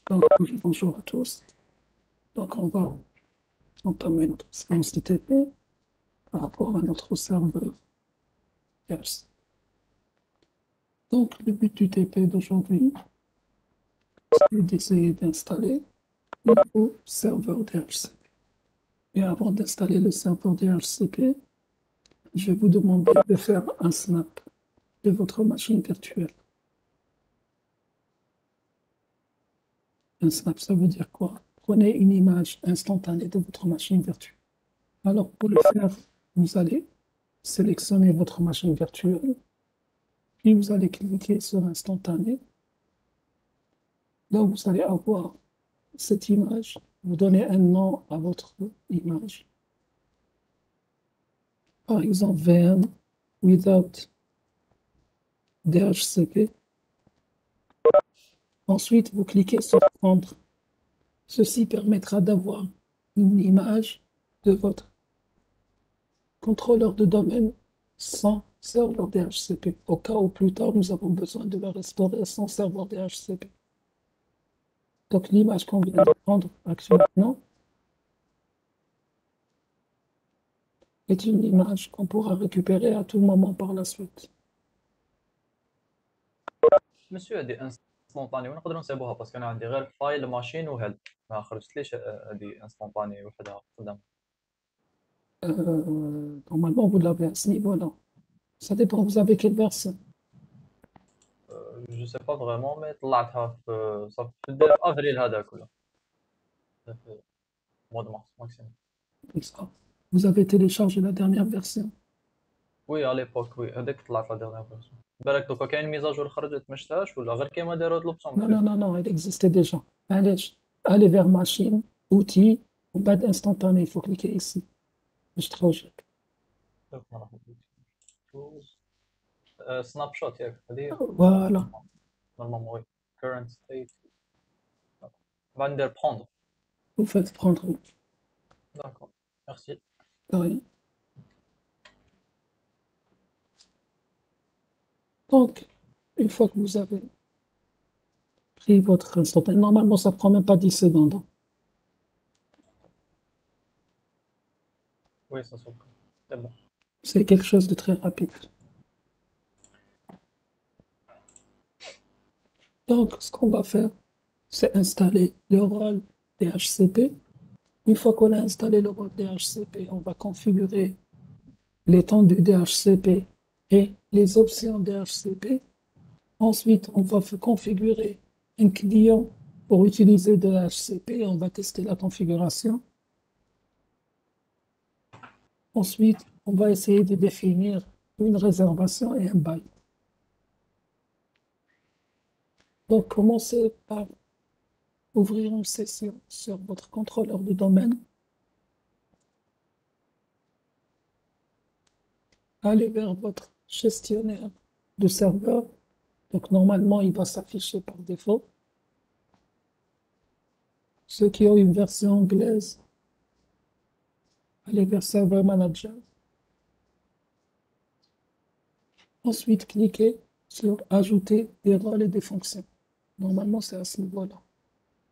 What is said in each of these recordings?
Donc, oui, bonjour à tous. Donc, on va entamer notre séance de TP par rapport à notre serveur DHCP. Donc, le but du TP d'aujourd'hui, c'est d'essayer d'installer un nouveau serveur DHCP. Et avant d'installer le serveur DHCP, je vais vous demander de faire un snap de votre machine virtuelle. Un snap, ça veut dire quoi? Prenez une image instantanée de votre machine virtuelle. Alors, pour le faire, vous allez sélectionner votre machine virtuelle, puis vous allez cliquer sur instantané. Là, vous allez avoir cette image. Vous donnez un nom à votre image. Par exemple, VM without DHCP. Ensuite, vous cliquez sur prendre. Ceci permettra d'avoir une image de votre contrôleur de domaine sans serveur DHCP. Au cas où plus tard, nous avons besoin de la restaurer sans serveur DHCP. Donc, l'image qu'on vient de prendre actuellement est une image qu'on pourra récupérer à tout moment par la suite. مسيو هادي انستونطاني ونقدروا نسيبوها باسكو انا عندي غير فايل ماشين وهيلب ما خرجتليش هادي انستونطاني وحدها قدام. Normalement, vous l'avez à ce niveau-là. Ça dépend, vous avez quelle version. جو سي با فريمون مي طلعتها في صافي في افريل هذاك ولا في مود مارس ماكسيموم. Vous avez téléchargé la dernière version. وي على ليبوك وي هذاك طلعت لا ديرنيير فيرسيون. بالك دوكا كاين ميزاجور خرجت ما شفتهاش ولا غير كيما داروا هاد لوبسيون Non, مخفيف. non, non, non, elle existait déjà. Allez vers machine, outils, ou pas instantané, il faut cliquer ici. Je trouve. دوك نروح سناب شوت ياك هذه Voilà, نورمالمون وي كورنت ستيت بعد ندير بروندر. vous faites prendre. داكور ميرسي. Oui. Donc, une fois que vous avez pris votre instantané, normalement, ça prend même pas 10 secondes. وي سا سوبر سي بون. C'est quelque chose de très rapide. Donc, ce qu'on va faire, c'est installer le rôle DHCP. Une fois qu'on a installé le rôle DHCP, on va configurer l'étendue DHCP et les options DHCP. Ensuite, on va configurer un client pour utiliser DHCP. On va tester la configuration. Ensuite, on va essayer de définir une réservation et un bail. Donc, commencez par ouvrir une session sur votre contrôleur de domaine. Allez vers votre gestionnaire de serveur. Donc, normalement, il va s'afficher par défaut. Ceux qui ont une version anglaise, allez vers Server Manager. Ensuite, cliquez sur Ajouter des rôles et des fonctions. Normalement, c'est à ce niveau-là.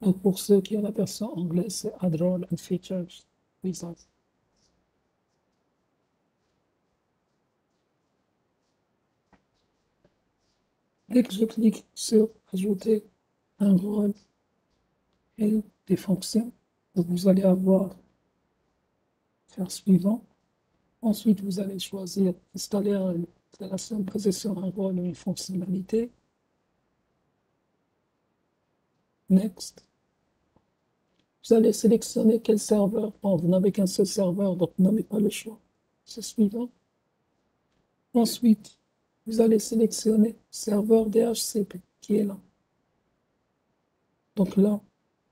Donc, pour ceux qui ont la version anglaise, c'est Add Role and Features Wizard. Dès que je clique sur Ajouter un rôle et des fonctions, donc vous allez avoir faire suivant. Ensuite, vous allez choisir installer une installation basée sur un rôle ou une fonctionnalité. Next. Vous allez sélectionner quel serveur. Bon, vous n'avez qu'un seul serveur, donc vous n'avez pas le choix. C'est suivant. Ensuite, vous allez sélectionner serveur DHCP qui est là. Donc là,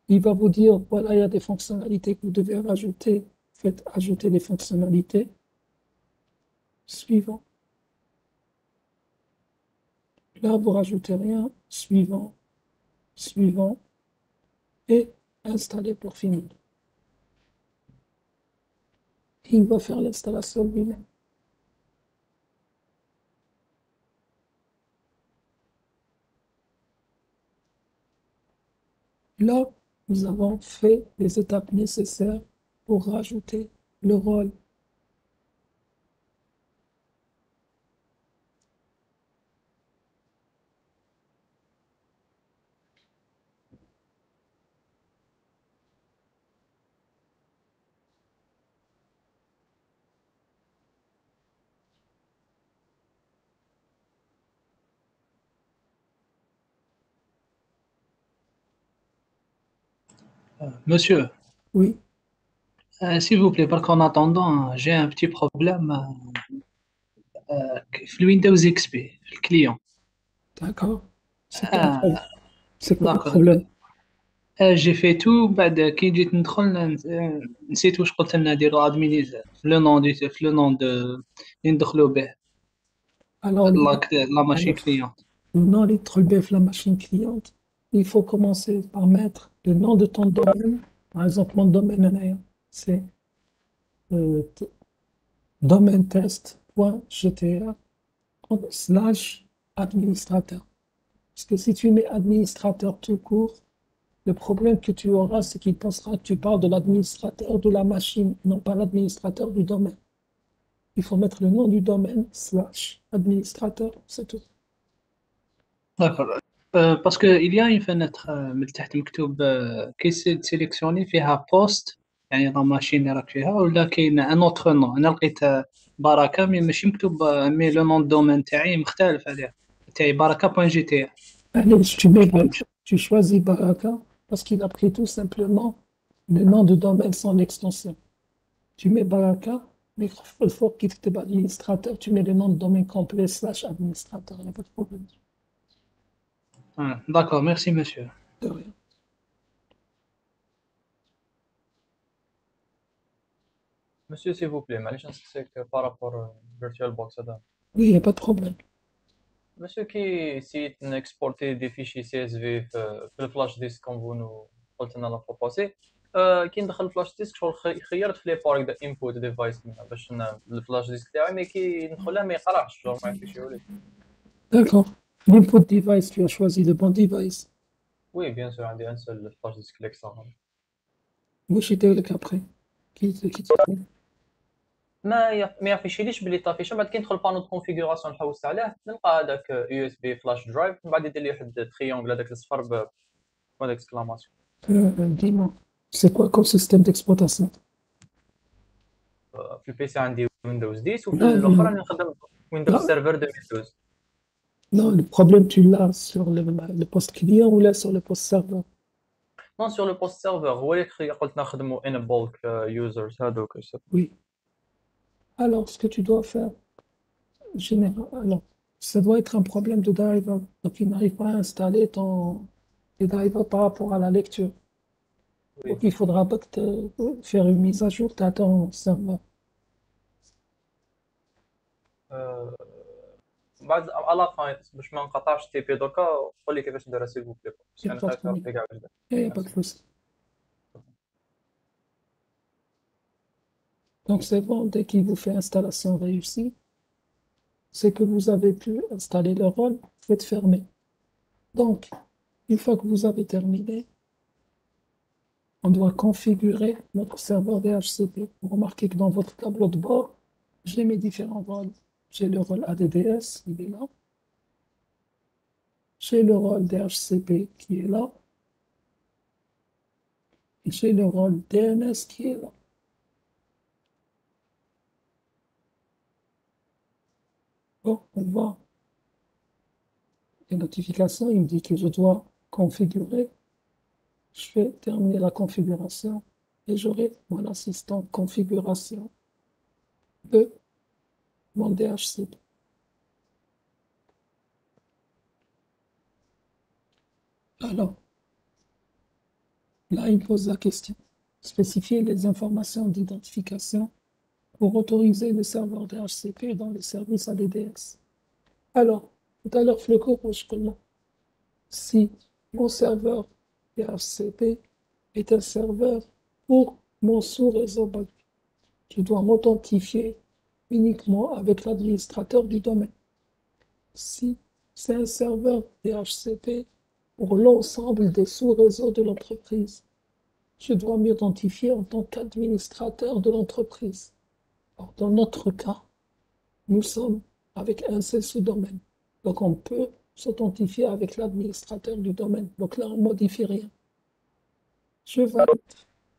il va vous dire, voilà, il y a des fonctionnalités que vous devez rajouter. Faites ajouter les fonctionnalités. Suivant. Là, vous rajoutez rien. Suivant. Suivant. Et installer pour finir. Il va faire l'installation lui-même. Là, nous avons fait les étapes nécessaires pour rajouter le rôle. Monsieur, Oui, s'il vous plaît, parce qu'en attendant, j'ai un petit problème في Windows XP, le client. d'accord. C'est quoi le problème? آه، C'est quoi le d'accord. problème? جي في تو بعد كي جيت ندخل نسيت واش قلت لنا نديرو ادميني في لو نون في لو نون دو اللي ندخلو به Alors, لا ماشين alors, كليون. le nom est trouvé la machine cliente. Il faut commencer par mettre le nom de ton domaine. Par exemple, mon domaine, c'est domaine test.gta slash administrateur. Parce que si tu mets administrateur tout court, le problème que tu auras, c'est qu'il pensera que tu parles de l'administrateur de la machine, non pas l'administrateur du domaine. Il faut mettre le nom du domaine slash administrateur, c'est tout. داكور. باسكو إليا اون فenêtre من تحت مكتوب كي سيليكسيوني فيها بوست، يعني لا ماشين اللي راك فيها، ولا كاين ان اوتر نون. انا لقيت بركه مي ماشي مكتوب، مي لو نون دومين تاعي مختلف عليه، تاعي بركه بوان جي تي. Allez, tu choisis Baraka parce qu'il a pris tout simplement le nom de domaine sans extension. Tu mets Baraka, mais il faut qu'il te administrateur, tu mets le nom de domaine complet slash administrateur, il n'y a pas de problème. داكور ميرسي مسيو. De rien. Monsieur, s'il vous plaît, معليش نسقسيك بارابور فيرتوال بوكس هذا. Oui, il n'y a pas de problème. Monsieur, كي سيت نكسبورتي دي فيشي سي اس في في الفلاش ديسك كوم فو قلت لنا لا فوا باسي، كي ندخل الفلاش ديسك شغل خيرت في لي بار هكذا انبوت ديفايس باش الفلاش ديسك تاعي، مي كي ندخلها ما يقراش شغل ما يفيشيوليش. D'accord. L'input device, tu as choisi le bon device. وي بيان سور عندي ان سول فلاش ديسك ليكسا. واش يدير لك après كي تدخل ما يعفيشيليش بلي طافيشه، بعد كي ندخل بانو دو كونفيغوراسيون نحوس عليه نلقى هذاك يو اس بي فلاش درايف، من بعد يدير لي واحد تريونغل هذاك الصفر بهذاك اكسكلاماسيون. dis-moi, c'est quoi comme système d'exploitation? في البي سي عندي ويندوز 10 وفي Non, الاخر non, راني نخدم ويندوز non, سيرفر 2012. non, le problème tu l'as sur le poste client ou là sur le poste serveur? نون سور لو بوست سيرفر هو اللي قلت نخدمو ان بولك يوزرز هذوك. Oui. Alors, ce que tu dois faire, alors, ça doit être un problème de driver. Donc, il n'arrive pas à installer les drivers par rapport à la lecture. Donc, il faudra pas faire une mise à jour de ton serveur. بعد على فاين باش ما نقطعش تي بي دوكا، قول لي كيفاش نديرها سيل فو بلي، Il باش n'y a انا pas de خايف problème. نعرف كاع واش Il n'y a pas de souci. Donc, c'est bon, dès qu'il vous fait installation réussie, c'est que vous avez pu installer le rôle, vous faites fermer. Donc, une fois que vous avez terminé, on doit configurer notre serveur DHCP. Vous remarquez que dans votre tableau de bord, j'ai mes différents rôles. J'ai le rôle ADDS, il est là. J'ai le rôle DHCP qui est là. Et j'ai le rôle DNS qui est là. Bon, on voit les notifications, il me dit que je dois configurer. Je vais terminer la configuration et j'aurai mon assistant configuration de mon DHCP. Alors, là, il me pose la question. Spécifier les informations d'identification pour autoriser le serveur DHCP dans les services ADDS. Alors, tout à l'heure, le cours, si mon serveur DHCP est un serveur pour mon sous-réseau basique, je dois m'authentifier uniquement avec l'administrateur du domaine. Si c'est un serveur DHCP pour l'ensemble des sous-réseaux de l'entreprise. Je dois m'identifier en tant qu'administrateur de l'entreprise. Alors, dans notre cas, nous sommes avec un seul sous-domaine. Donc, on peut s'authentifier avec l'administrateur du domaine. Donc là, on ne modifie rien. Je valide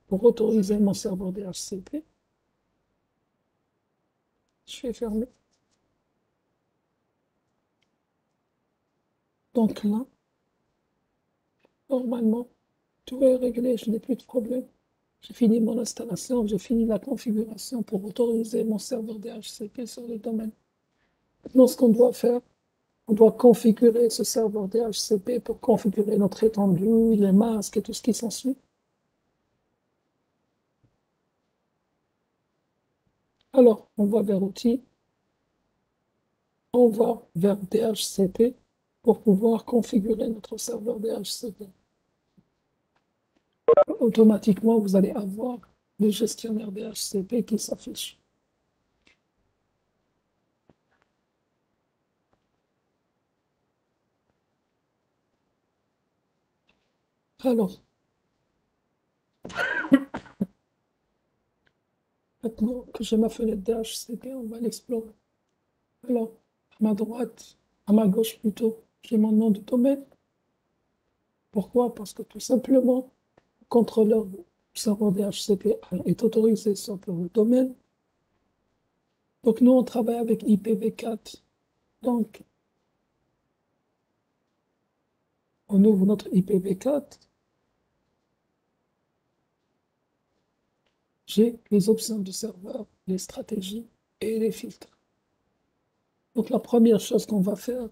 pour autoriser mon serveur DHCP. Je fais fermer. Donc là, normalement, tout est réglé, je n'ai plus de problème. J'ai fini mon installation, j'ai fini la configuration pour autoriser mon serveur DHCP sur le domaine. Maintenant, ce qu'on doit faire, on doit configurer ce serveur DHCP pour configurer notre étendue, les masques et tout ce qui s'ensuit. Alors, on va vers Outils, on va vers DHCP pour pouvoir configurer notre serveur DHCP. Automatiquement, vous allez avoir le gestionnaire DHCP qui s'affiche. Alors, maintenant que j'ai ma fenêtre DHCP, on va l'explorer. Alors, à ma droite, à ma gauche plutôt, j'ai mon nom de domaine. Pourquoi? Parce que tout simplement, le contrôleur du serveur DHCP est autorisé sur le domaine. Donc, nous, on travaille avec IPv4. Donc, on ouvre notre IPv4. J'ai les options du serveur, les stratégies et les filtres. Donc, la première chose qu'on va faire,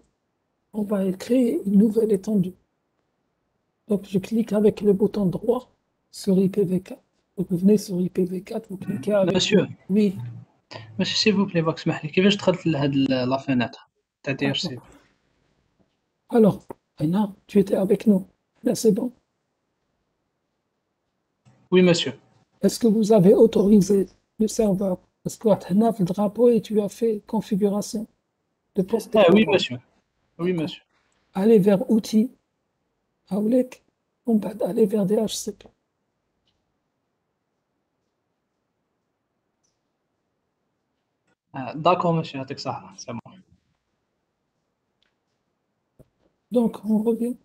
on va créer une nouvelle étendue. Donc, je clique avec le bouton droit sur IPv4. Donc, vous venez sur IPv4, vous cliquez avec... Monsieur, Oui, monsieur, s'il vous plaît, بغيت تسمح لي كيفاش دخلت لهاد لا فيناتر تاع دي اتش سي؟ alors, Anna, tu étais avec nous. Là, c'est bon. Oui, monsieur. Est-ce que vous avez autorisé le serveur? Parce que Anna, le drapeau et tu as fait configuration de poste. Ah oui, monsieur. Oui, monsieur. Allez vers outils. Aoulek, on va aller vers DHCP. D'accord, monsieur, يعطيك الصحة. C'est bon. Donc, on revient.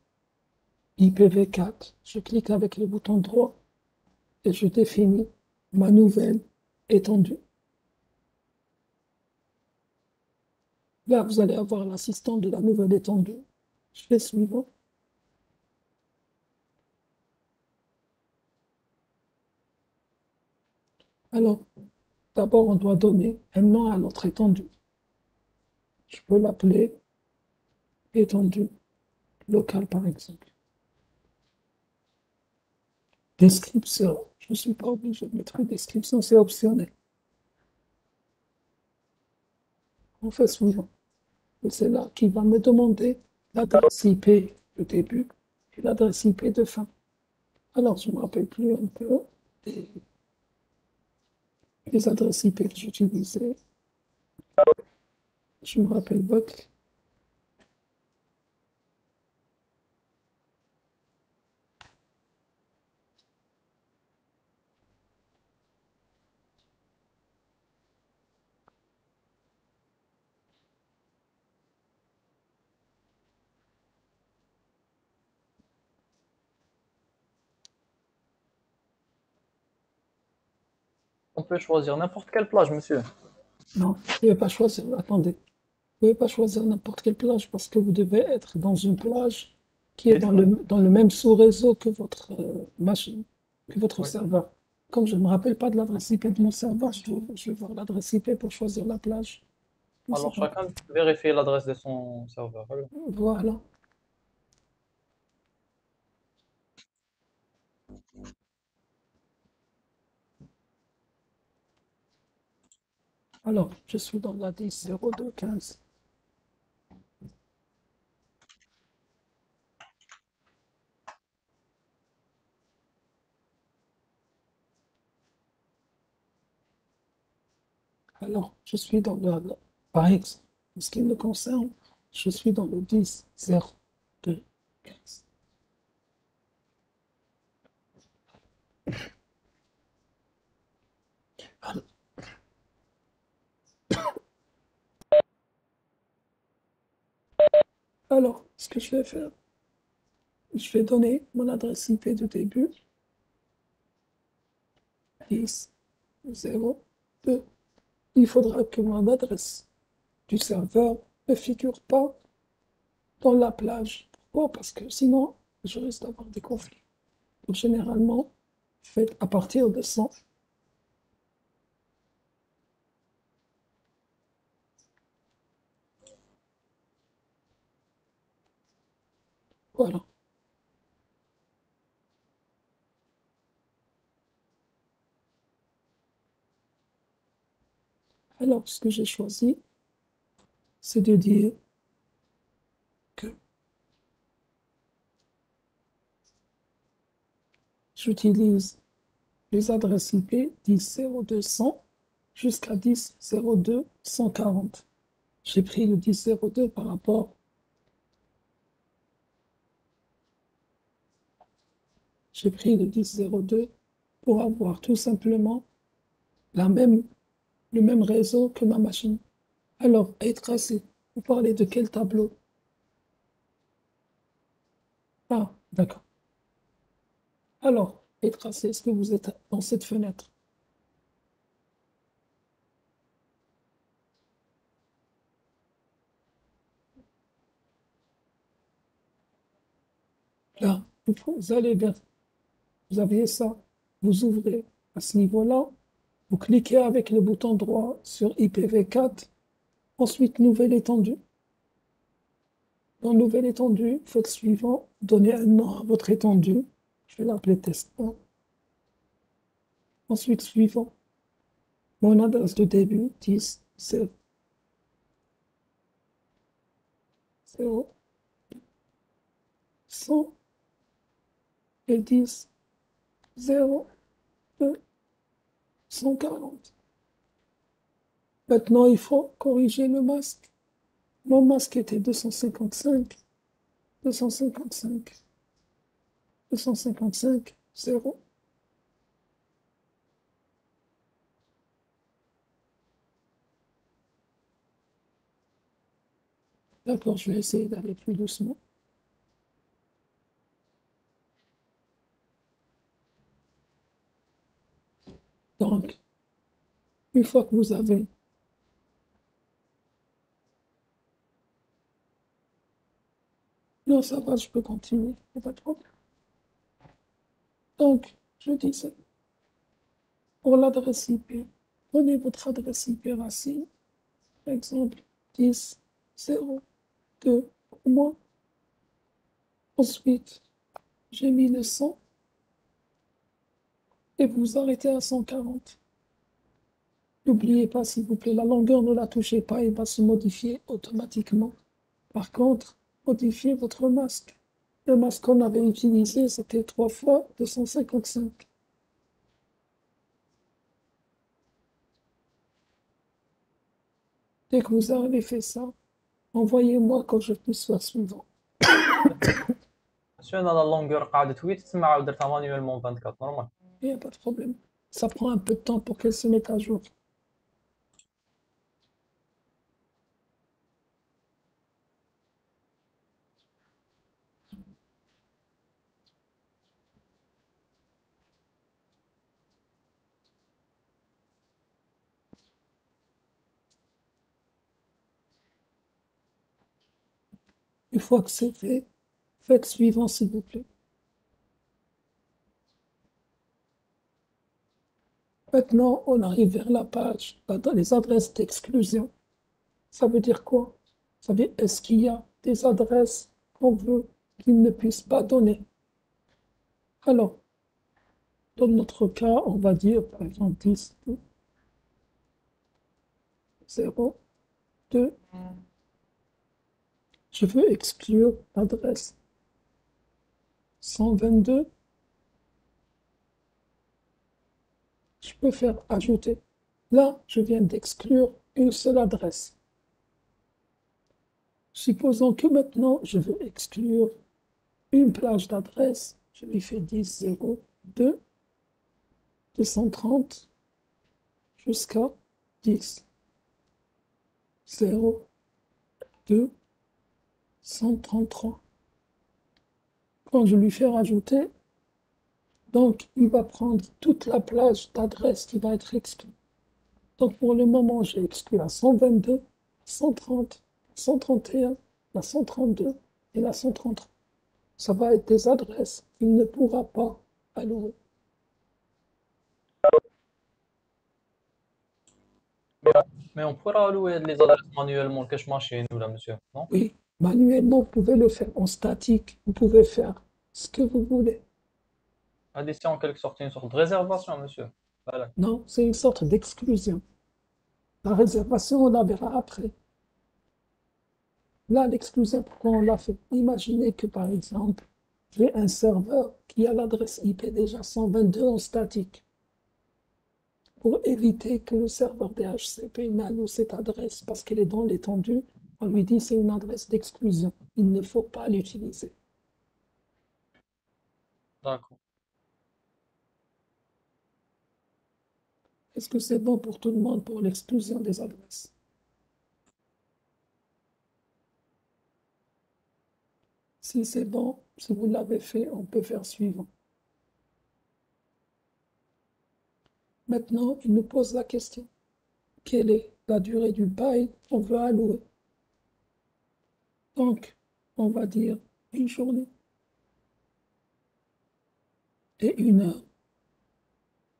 IPv4. Je clique avec le bouton droit et je définis ma nouvelle étendue. Là, vous allez avoir l'assistant de la nouvelle étendue. Je fais suivant. Alors, d'abord, on doit donner un nom à notre étendue. Je peux l'appeler étendue locale, par exemple. Description. Je ne suis pas obligé de mettre une description, c'est optionnel. On fait suivant. Et c'est là qu'il va me demander l'adresse IP de début et l'adresse IP de fin. Alors, je ne me rappelle plus un peu des adresses IP que j'utilisais. Je me rappelle votre. On peut choisir n'importe quelle plage, monsieur. Non, vous ne pouvez pas choisir. Attendez. Vous ne pouvez pas choisir n'importe quelle plage parce que vous devez être dans une plage qui est dans le même sous-réseau que votre machine, que votre Oui. serveur. Comme je ne me rappelle pas de l'adresse IP de mon serveur, je vais voir l'adresse IP pour choisir la plage. Je sais Alors, pas. chacun vérifie l'adresse de son serveur. Voilà. Alors, je suis dans la 10.02.15. Alors, je suis dans par exemple, en ce qui me concerne, je suis dans le 10.02.15. Alors, ce que je vais faire, je vais donner mon adresse IP de début, 10, 0, 2. Il faudra que mon adresse du serveur ne figure pas dans la plage. Pourquoi? Parce que sinon, je risque d'avoir des conflits. Donc, généralement, faites à partir de 100. Voilà. Alors, ce que j'ai choisi, c'est de dire que j'utilise les adresses IP 10.02.100 jusqu'à 10.02.140. J'ai pris le 10.02 par rapport. J'ai pris le 10.02 pour avoir tout simplement le même réseau que ma machine. Alors, être tracé, vous parlez de quel tableau? Ah, d'accord. Alors, être tracé, est-ce que vous êtes dans cette fenêtre? Là, vous allez vers, vous avez ça, vous ouvrez à ce niveau-là, vous cliquez avec le bouton droit sur IPv4, ensuite nouvelle étendue. Dans nouvelle étendue, faites suivant, donnez un nom à votre étendue, je vais l'appeler test 1. Ensuite, suivant, mon adresse de début, 10, 0, 0, 100 et 10, 0, 2, 140. Maintenant, il faut corriger le masque. Mon masque était 255, 255, 255, 0. D'accord, je vais essayer d'aller plus doucement. Donc, une fois que vous avez non, ça va, je peux continuer, pas de problème. Donc, je disais, pour l'adresse IP, prenez votre adresse IP racine, par exemple 10, 0, 2 pour moi. Ensuite, j'ai mis le 100 et vous arrêtez à 140. N'oubliez pas, s'il vous plaît, la longueur, ne la touchez pas, elle va se modifier automatiquement. Par contre, modifiez votre masque. Le masque qu'on avait utilisé, c'était 3 fois 255. Dès que vous avez fait ça, envoyez-moi quand je puisse faire suivant. Monsieur, انا لا لونغور قاعده تويت تسمى عاود درتها مانيوالمون 24 نورمال. Il n'y a pas de problème. Ça prend un peu de temps pour qu'elle se mette à jour. Une fois que c'est fait, faites suivant, s'il vous plaît. Maintenant, on arrive vers la page, dans les adresses d'exclusion. Ça veut dire quoi? Ça veut dire, est-ce qu'il y a des adresses qu'on veut qu'ils ne puissent pas donner? Alors, dans notre cas, on va dire, par exemple, 10, 0, 2. Je veux exclure l'adresse 122. Je peux faire ajouter. Là, je viens d'exclure une seule adresse. Supposons que maintenant, je veux exclure une plage d'adresse. Je lui fais 10, 0, 2. de 130 jusqu'à 10. 0, 2, 133. Quand je lui fais rajouter, donc il va prendre toute la plage d'adresse qui va être exclue. Donc pour le moment, j'ai exclu la 122, 130, 131, la 132 et la 133. Ça va être des adresses qu'il ne pourra pas allouer. Mais on pourra allouer les adresses manuellement cache machine ou là, monsieur, non? Oui, manuellement, vous pouvez le faire en statique. Vous pouvez faire ce que vous voulez. C'est en quelque sorte une sorte de réservation, monsieur. Voilà. Non, c'est une sorte d'exclusion. La réservation, on la verra après. Là, l'exclusion, pourquoi on l'a fait? Imaginez que, par exemple, j'ai un serveur qui a l'adresse IP déjà 122 en statique. Pour éviter que le serveur DHCP n'alloue cette adresse parce qu'elle est dans l'étendue, on lui dit c'est une adresse d'exclusion. Il ne faut pas l'utiliser. D'accord. Est-ce que c'est bon pour tout le monde pour l'exclusion des adresses? Si c'est bon, si vous l'avez fait, on peut faire suivant. Maintenant, il nous pose la question. Quelle est la durée du bail qu'on veut allouer? Donc, on va dire une journée et 1 heure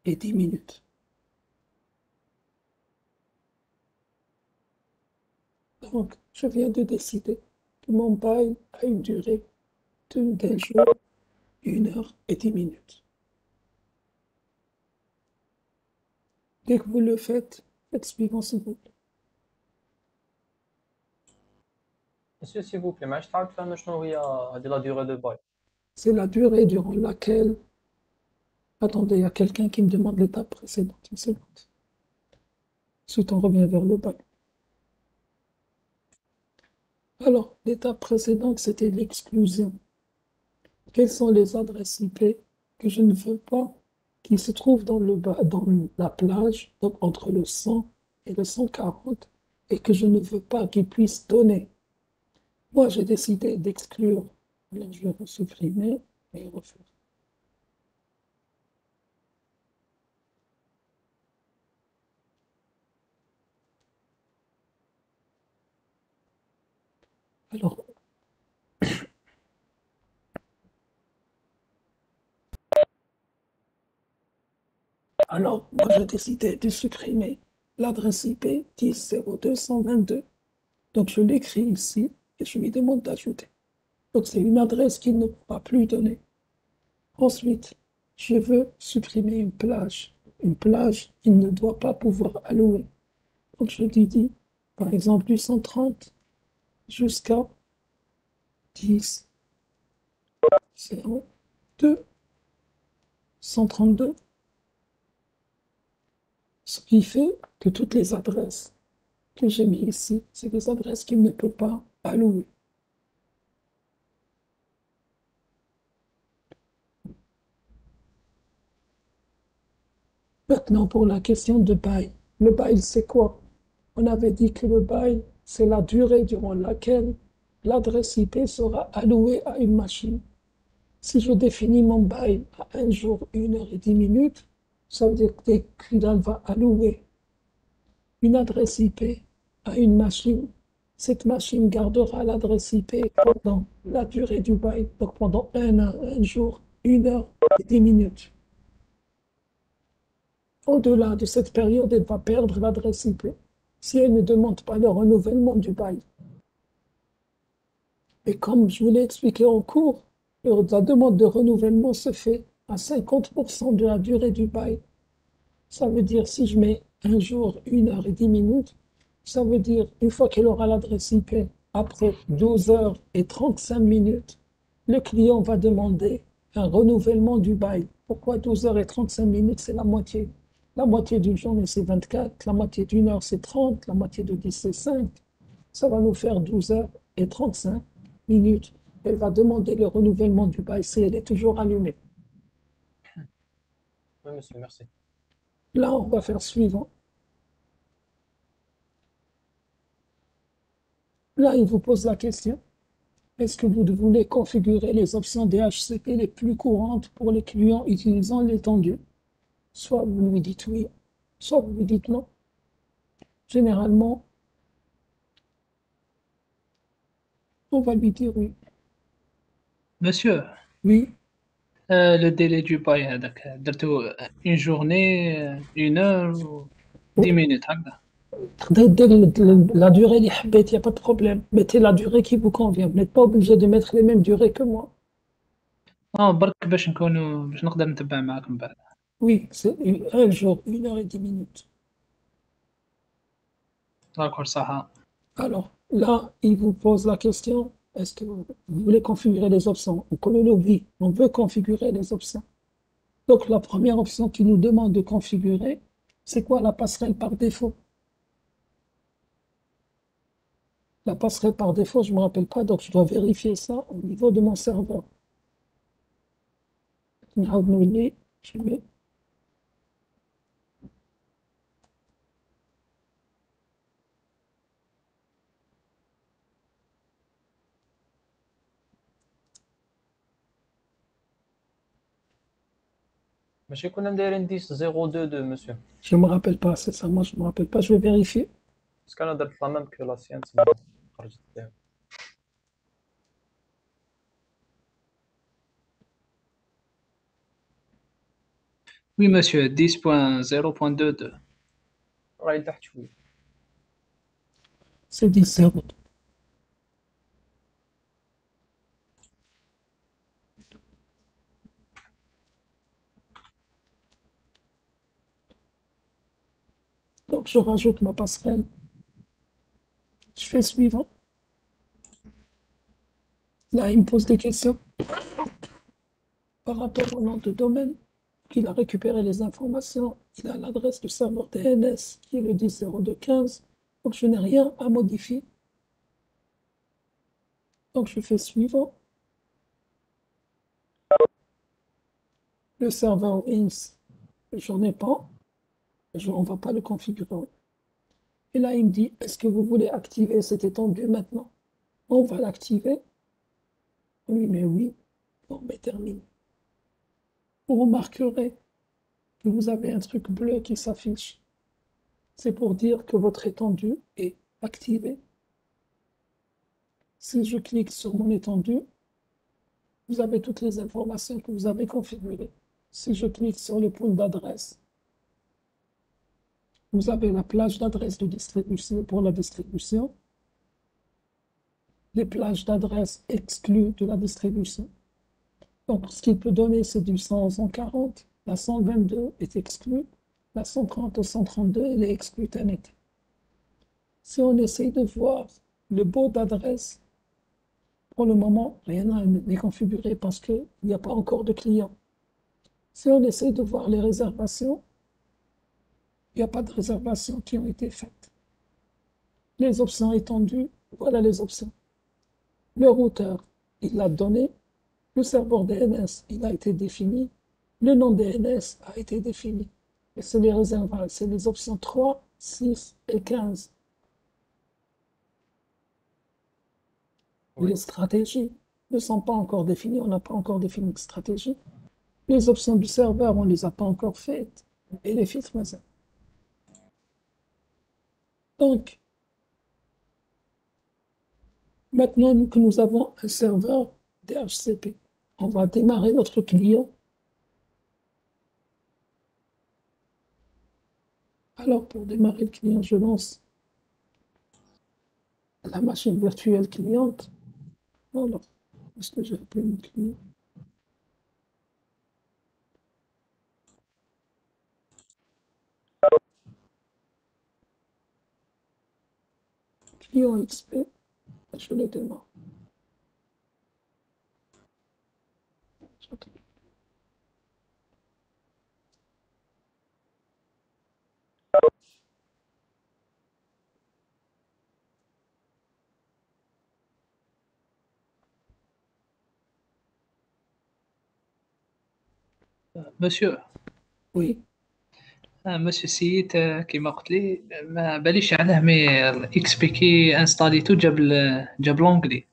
et 10 minutes. Donc, je viens de décider que mon bail a une durée d'un jour, 1 heure et 10 minutes. Dès que vous le faites suivant s'il vous plaît. Monsieur, s'il vous plaît, mais je تعرف فهم شنو هي هذه la durée de bail. C'est la durée durant laquelle... Attendez, il y a quelqu'un qui me demande l'étape précédente. Une seconde. Ensuite, on revient vers le bail. Alors, l'étape précédente, c'était l'exclusion. Quelles sont les adresses IP que je ne veux pas qui se trouvent dans la plage, donc entre le 100 et le 140, et que je ne veux pas qu'ils puissent donner? Moi, j'ai décidé d'exclure. Alors, je vais supprimer et refaire. Alors, moi, j'ai décidé de supprimer l'adresse IP 10.0.222. Donc, je l'écris ici et je lui demande d'ajouter. Donc, c'est une adresse qu'il ne pourra plus donner. Ensuite, je veux supprimer une plage qu'il ne doit pas pouvoir allouer. Donc, je lui dis, par exemple, du 130 jusqu'à 10, 0, 2, 132. Ce qui fait que toutes les adresses que j'ai mis ici, c'est des adresses qu'il ne peut pas allouer. Maintenant, pour la question de bail. Le bail, c'est quoi? On avait dit que le bail, c'est la durée durant laquelle l'adresse IP sera allouée à une machine. Si je définis mon bail à 1 jour, 1 heure et 10 minutes, ça veut dire que qu'il va allouer une adresse IP à une machine. Cette machine gardera l'adresse IP pendant la durée du bail, donc pendant 1 jour, 1 heure et 10 minutes. Au-delà de cette période, elle va perdre l'adresse IP si elle ne demande pas le renouvellement du bail. Et comme je vous l'ai expliqué en cours, la demande de renouvellement se fait à 50% de la durée du bail. Ça veut dire, si je mets 1 jour, 1 heure et 10 minutes, ça veut dire, une fois qu'elle aura l'adresse IP, après 12 heures et 35 minutes, le client va demander un renouvellement du bail. Pourquoi 12 heures et 35 minutes? C'est la moitié. La moitié d'une journée, c'est 24, la moitié d'une heure, c'est 30, la moitié de 10, c'est 5. Ça va nous faire 12 heures et 35 minutes. Elle va demander le renouvellement du bail si elle est toujours allumée. Oui, monsieur, merci. Là, on va faire suivant. Là, il vous pose la question, est-ce que vous voulez configurer les options DHCP les plus courantes pour les clients utilisant l'étendue? Soit vous lui dites oui, soit vous lui dites non. Généralement, on va lui dire oui. Monsieur, Oui, le délai du bail هذاك درتو une journée, 1 heure ou 10 minutes هكذا. la durée, il n'y a pas de problème. Mettez la durée qui vous convient. Vous n'êtes pas obligé de mettre les mêmes durées que moi. برك باش نقدر نتبع معاك من بعد. Oui, c'est un jour, 1 heure et 10 minutes. داكور صح. Alors là, il vous pose la question, est-ce que vous voulez configurer les options? On connaît le oui, on veut configurer les options. Donc la première option qui nous demande de configurer, c'est quoi la passerelle par défaut? La passerelle par défaut, je ne me rappelle pas, donc je dois vérifier ça au niveau de mon serveur. Je mets ماشي كنا دايرين 10.02 monsieur. je ne me rappelle pas, c'est ça, moi je ne me rappelle pas, je vais vérifier. بس كان درت لا ميم كو لا سيان تما خرجت بها. Oui, monsieur, 10.0.22. راهي تحت شويه. C'est 10-0. Donc je rajoute ma passerelle. Je fais suivant. Là, il me pose des questions par rapport au nom de domaine. Il a récupéré les informations. Il a l'adresse du serveur DNS qui est le 10.02.15. Donc je n'ai rien à modifier. Donc je fais suivant. Le serveur Wins, j'en ai pas. On ne va pas le configurer. Et là, il me dit, est-ce que vous voulez activer cette étendue maintenant? On va l'activer. Oui, mais oui. Bon, mais termine. Vous remarquerez que vous avez un truc bleu qui s'affiche. C'est pour dire que votre étendue est activée. Si je clique sur mon étendue, vous avez toutes les informations que vous avez configurées. Si je clique sur le pool d'adresse, vous avez la plage d'adresse de distribution pour la distribution, les plages d'adresse exclues de la distribution. Donc, ce qu'il peut donner, c'est du 100 au 140. La 122 est exclue. La 130 au 132, elle est exclue net. Si on essaye de voir le baud d'adresse, pour le moment, rien n'est configuré parce qu'il n'y a pas encore de client. Si on essaye de voir les réservations, il n'y a pas de réservations qui ont été faites. Les options étendues, voilà les options. Le routeur, il l'a donné. Le serveur DNS, il a été défini. Le nom DNS a été défini. Et c'est les réservations, c'est les options 3, 6 et 15. Oui. Les stratégies ne sont pas encore définies, on n'a pas encore défini de stratégie. Les options du serveur, on ne les a pas encore faites. Et les filtres, mais ça. Donc, maintenant que nous avons un serveur DHCP, on va démarrer notre client. Alors, pour démarrer le client, je lance la machine virtuelle cliente. Alors, est-ce que j'ai appelé mon client? Client XP, je le démarre. Monsieur, Oui, مسيو سيت كيما قلت لي ما باليش علاه، مي الاكس بي كي انستاليتو جاب لونجلي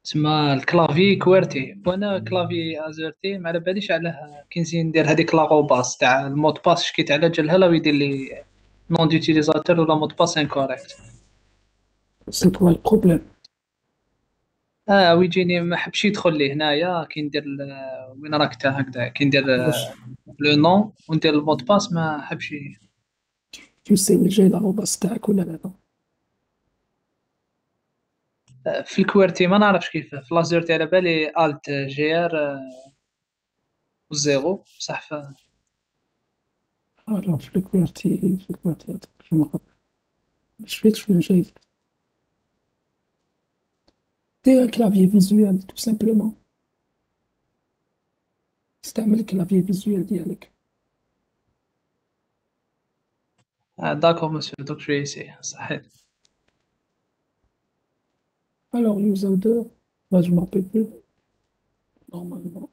تسمى الكلافي كويرتي، وانا كلافي ازرتي ما على باليش علاه. كي نزيد ندير هذيك لاغوباس تاع المود باس، شكيت على جالها لا ويدير لي نون ديوتيليزاتور ولا مود باس انكوريكت. C'est quoi le problème? ويجيني ما حبش يدخل لي هنايا كي ندير وين راك تا هكذا، كي ندير Wesh, لو نون وندير المود باس ما حبش tu sais où j'ai l'arobase تاعك ولا لا؟ في الكويرتي ما نعرفش كيف. في لازرتي على بالي الت جي ار وزيرو صح. Alors, je le QWERTY, attends, je me rappelle. Je vais j'ai c'est un clavier visuel, tout simplement. استعمل clavier visuel ديالك. داكور مسيو، دوك جو ايسي صحيح. Alors, user 2, là, je ne me rappelle plus, normalement.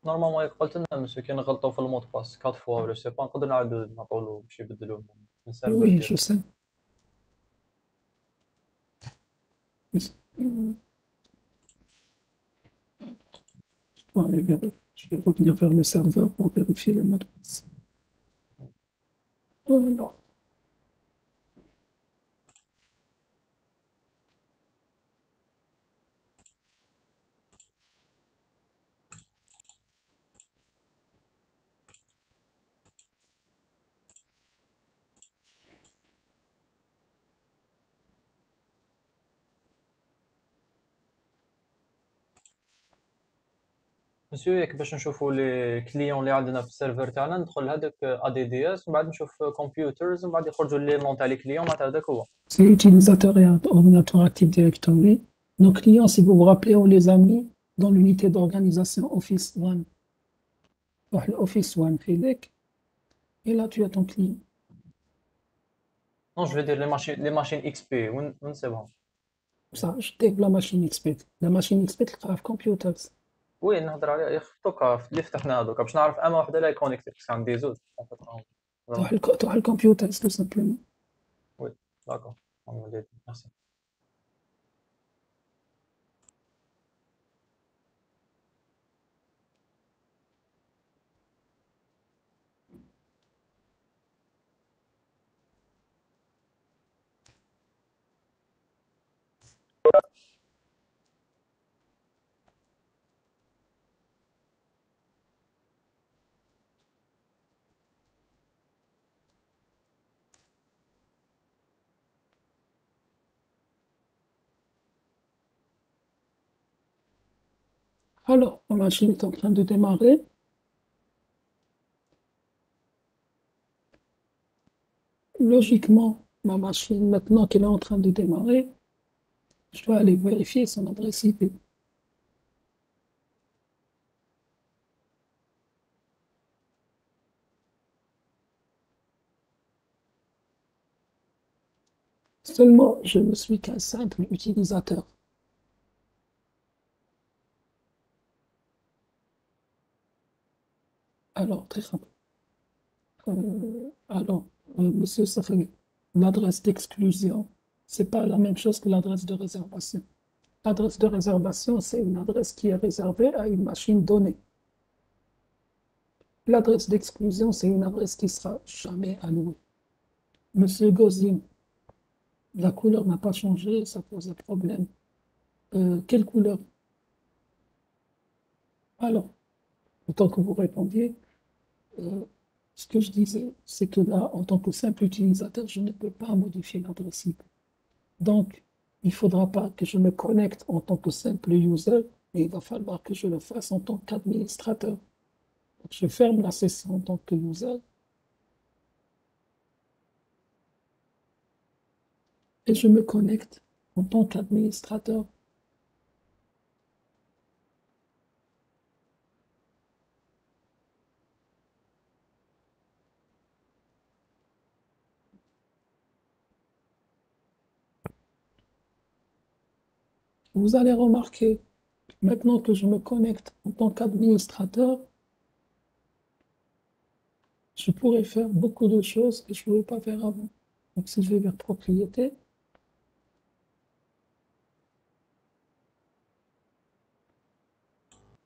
نورمالمون ياك قلت لنا مسيو كي نغلطوا في المود باس 4 فوا ولا سي با نقدر نعاودو نعطولو باش يبدلو من السيرفر Oui, je ديالو. sais. Je vais revenir vers le serveur pour vérifier le mot de passe. Non. مسيو ياك باش نشوفوا لي كليون اللي عندنا في السيرفر تاعنا ندخل لهذاك ادي دي اس، ومن بعد نشوف كمبيوترز، ومن بعد يخرجوا لي نون تاع لي كليون معناتها هذاك هو. C'est utilisateur et ordinateur Active Directory. Nos clients, si vous vous rappelez, on les a mis dans l'unité d'organisation Office One. Office One, Fedec. Et là, tu as ton client. نون جو دير لي ماشين اكس بي وين نسيبهم. Ça, je tape la machine XP. La machine XP, le graph computers. وين نهضر عليها يا اخي دوكا اللي فتحنا هذوك باش نعرف اما وحده لا يكونيكتي، باسكو عندي زوج. Tu as le computers, tout simplement. وي داكور ميرسي. Alors, la machine est en train de démarrer. Logiquement, ma machine, maintenant qu'elle est en train de démarrer, je dois aller vérifier son adresse IP. Seulement, je ne suis qu'un simple utilisateur. Alors, très simple. Alors, monsieur Safari, l'adresse d'exclusion, c'est pas la même chose que l'adresse de réservation. L'adresse de réservation, c'est une adresse qui est réservée à une machine donnée. L'adresse d'exclusion, c'est une adresse qui sera jamais allouée. Monsieur Gozin, la couleur n'a pas changé, ça pose un problème. Quelle couleur? Alors, autant que vous répondiez, euh, ce que je disais, c'est que là, en tant que simple utilisateur, je ne peux pas modifier l'adresse IP. Donc, il ne faudra pas que je me connecte en tant que simple user, mais il va falloir que je le fasse en tant qu'administrateur. Donc, je ferme la session en tant que user et je me connecte en tant qu'administrateur. Vous allez remarquer, maintenant que je me connecte en tant qu'administrateur, je pourrais faire beaucoup de choses que je ne pouvais pas faire avant. Donc, si je vais vers propriété,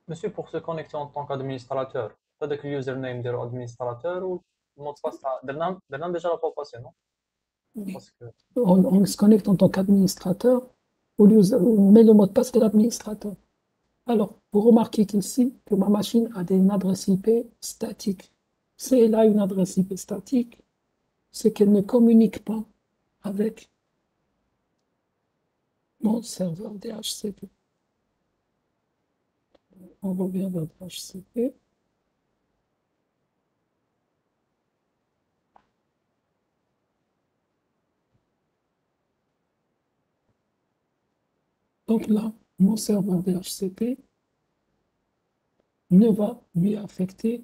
Monsieur, pour se connecter en tant qu'administrateur, هذاك اليوزر ديالو administrateur ou المود باس تاع درنا déjà la fois passée, non? oui, Parce que on se connecte en tant qu'administrateur, on met le mot de passe de l'administrateur. Alors, vous remarquez qu'ici, que ma machine a une adresse IP statique. Si elle a une adresse IP statique, c'est qu'elle ne communique pas avec mon serveur DHCP. On revient vers DHCP. Donc là, mon serveur DHCP ne va lui affecter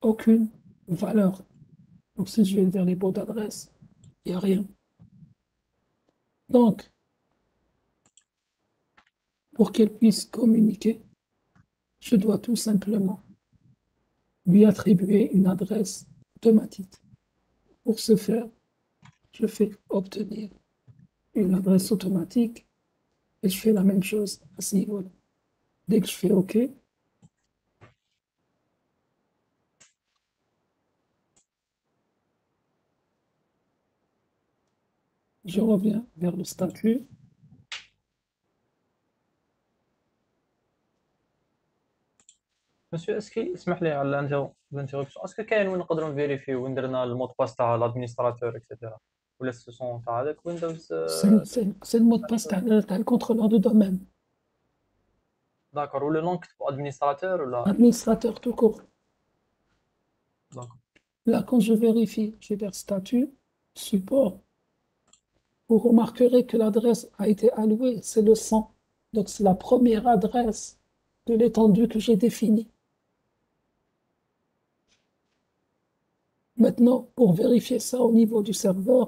aucune valeur. Donc si je vais vers les baux d'adresse, il n'y a rien. Donc, pour qu'elle puisse communiquer, je dois tout simplement lui attribuer une adresse automatique. Pour ce faire, je fais obtenir une adresse automatique et je fais la même chose à ce niveau-là. Dès que je fais OK, je reviens vers le statut. Monsieur, اسكي اسمح لي على الانتربسيون، اسكو كاين وين نقدروا نفيريفيو وين درنا المود باس تاع l'administrateur etc. ولا سو سون تاع هذاك ويندوز C'est le mot de passe, t'as le contrôleur de domaine, داكور ولا نون نكتبوا administrateur ولا administrateur tout court. داكور Là, quand je vérifie, je vais vers statut, support. Vous remarquerez que l'adresse a été allouée, c'est le 100. Donc, c'est la première adresse de l'étendue que j'ai définie. Maintenant, pour vérifier ça au niveau du serveur,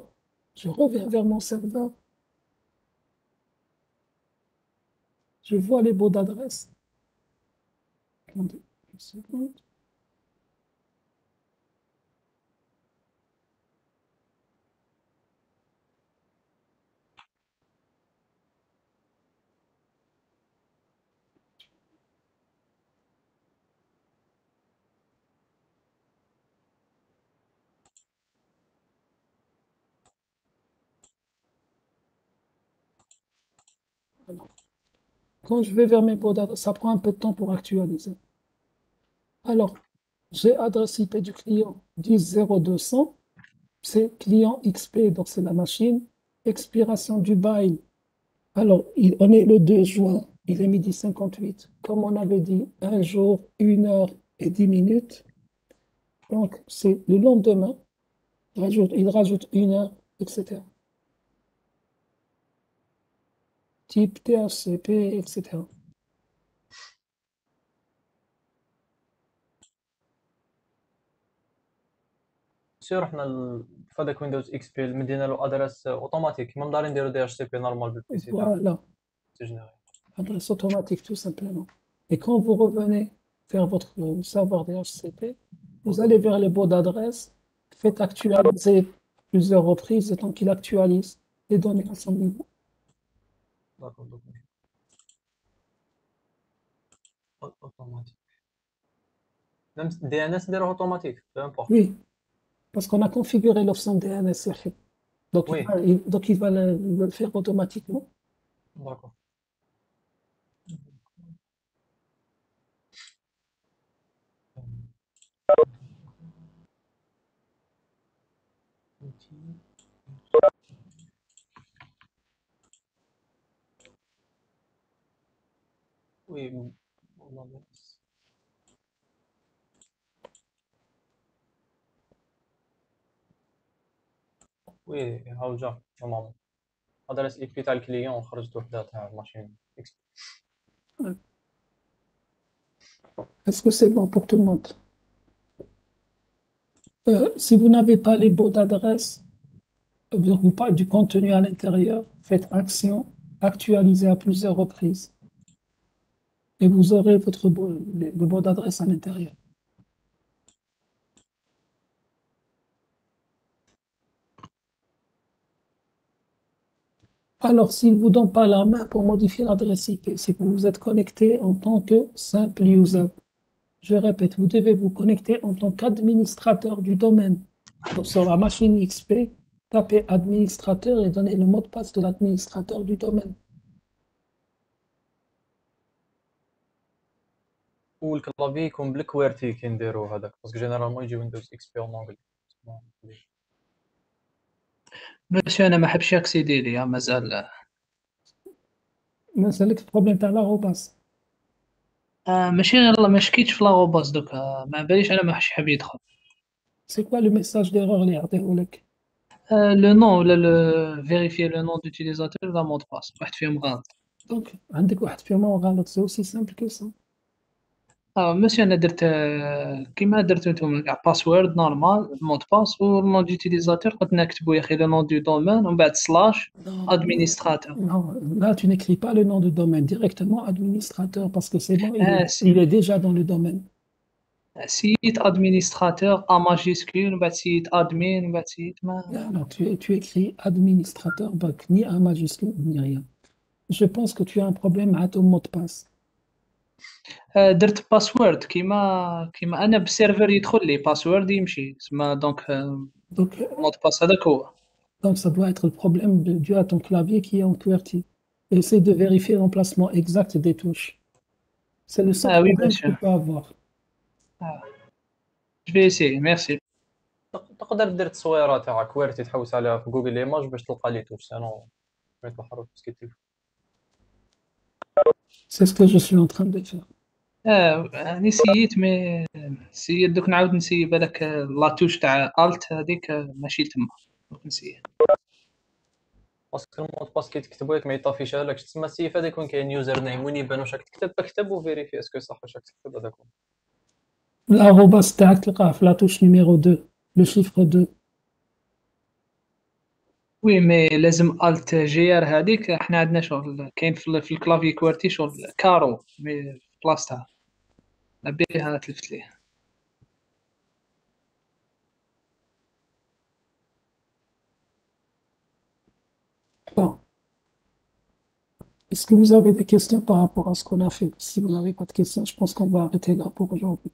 je reviens vers mon serveur. Je vois les baux d'adresse. Attendez une seconde. Alors, quand je vais vers mes baux d'adresse, ça prend un peu de temps pour actualiser. Alors, j'ai adresse IP du client 10.0200, c'est client XP, donc c'est la machine. Expiration du bail. Alors, on est le 2 juin, il est midi 58. Comme on avait dit, un jour, 1 heure et 10 minutes. Donc, c'est le lendemain, il rajoute 1 heure, etc. Type THCP, etc. سير رحنا في هذاك ويندوز اكس بي مدينا له ادريس اوتوماتيك ما مدارين نديرو دي اتش سي بي نورمال بالبي سي تاعنا Voilà, سي جينيري. adresse automatique, tout simplement. Et quand vous revenez vers votre serveur DHCP, vous allez vers les baux d'adresse, faites actualiser plusieurs reprises, et tant qu'il actualise les données à son niveau. داكور داكور اوتوماتيك même دي ان اس نديروه اوتوماتيك peu importe. Oui, parce qu'on a configuré l'option DNS. Donc, Oui. donc il va le faire automatiquement. داكور وي والله وي هاو جا نورمالمون ادريس اي بي تاع الكليون خرجت وحده تاع ماشين اكس Est-ce que c'est bon pour tout le monde? Si vous n'avez pas les baux d'adresse, ou pas du contenu à l'intérieur, faites action, actualisé à plusieurs reprises. Et vous aurez le mot d'adresse à l'intérieur. Alors, s'il ne vous donne pas la main pour modifier l'adresse IP, c'est que vous êtes connecté en tant que simple user. Je répète, vous devez vous connecter en tant qu'administrateur du domaine. Donc, sur la machine XP, tapez administrateur et donnez le mot de passe de l'administrateur du domaine. والكلافي يكون بالكويرتي كنديرو هذاك باسكو جينيرالمون يجي ويندوز اكس بي اون انجلي. مسيو انا ما حبش ياكسيدي ليا مازال. مازالك البروبليم تاع لاغوباس. ماشي غير ما شكيتش في لاغوباس دوكا ما باليش انا ما حش حاب يدخل. سي كوا لو ميساج ديرور اللي يعطيهولك؟ لو نون ولا لو فيريفيي لو نون دوتيليزاتور ولا مود باس واحد فيهم غلط. دونك عندك واحد فيهم غلط، سي اوسي سامبل كو سا. مسيو انا درت كيما درتو نتوما كاع باسورد نورمال مود باس والنون دوتيليزاتور قلت نكتبو يا اخي لو نون دو دومين ومن بعد سلاش administrateur. Non, là, tu n'écris pas le nom du domaine, directement administrateur, parce que c'est bon, si. il est déjà dans le domaine. سيت administrateur A majuscule ومن بعد سيت admin ومن بعد سيت ما. Alors, tu écris administrateur, donc, ni un majuscule, ni rien. Je pense que tu as un problème à ton mot de passe. درت باسورد كيما انا بالسيرفر يدخل لي باسورد يمشي تسمى دونك Donc, مود باس هذاك هو. donc, ça doit être le problème dû à ton clavier qui est en QWERTY. Essaye de vérifier l'emplacement exact des touches. C'est le seul oui, problème bien que tu sûr. peux avoir. Je vais essayer, merci. تقدر دير التصويره تاع كويرتي تحوس عليها في جوجل ايماج باش تلقى لي توش سانو ما يطلع حروف سكيتيف. C'est ce que je suis en train de faire. يعني سيت مي سيت دوك نعاود نسيي بالك لاتوش تاع الت هذيك ماشي تما دوك نسيي. باسكو المود باس كيتكتبو ياك ما يطافيش هذاك تسمى سيف هذا يكون كاين يوزر نيم وين يبان واش راك تكتب اكتب وفيريفي اسكو صح واش راك تكتب هذاك. L'arrobas تاعك تلقاه في la touche numéro 2, le chiffre 2. وي مي لازم الت جي ار هذيك احنا عندنا شغل كاين في الكلافي كوارتي شغل كارو مي في بلاصتها بها تلفت ليه. Bon. Est-ce que vous avez des questions par rapport à ce qu'on a fait? Si vous n'avez pas de questions, je pense qu'on va arrêter là pour aujourd'hui.